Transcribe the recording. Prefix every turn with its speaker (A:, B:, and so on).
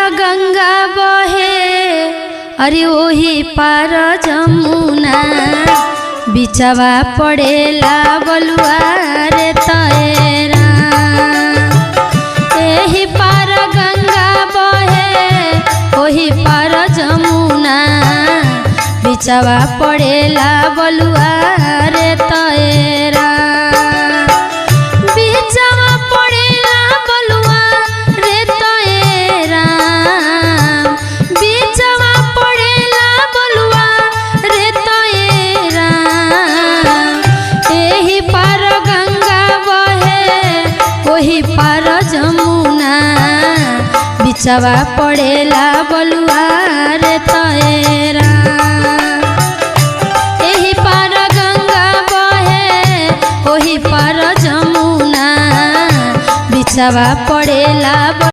A: गंगा बहे अरे ओही पार जमुना बिचवा पड़ेला बलुआ रे तैरा। एही पार गंगा बहे ओही पार जमुना बिचवा पड़ेला बलुआ रे तैरा। बिचवा पड़ेला बलुआ रे तैरा। बिचवा पड़ेला बलुआ रे तैरा। एही पार गंगा बहे ओही पार जमुना बिचवा पड़ेला बलुआ रे तैरा। एही पार गंगा बहे ओही पार जमुना बिचवा पड़ेला।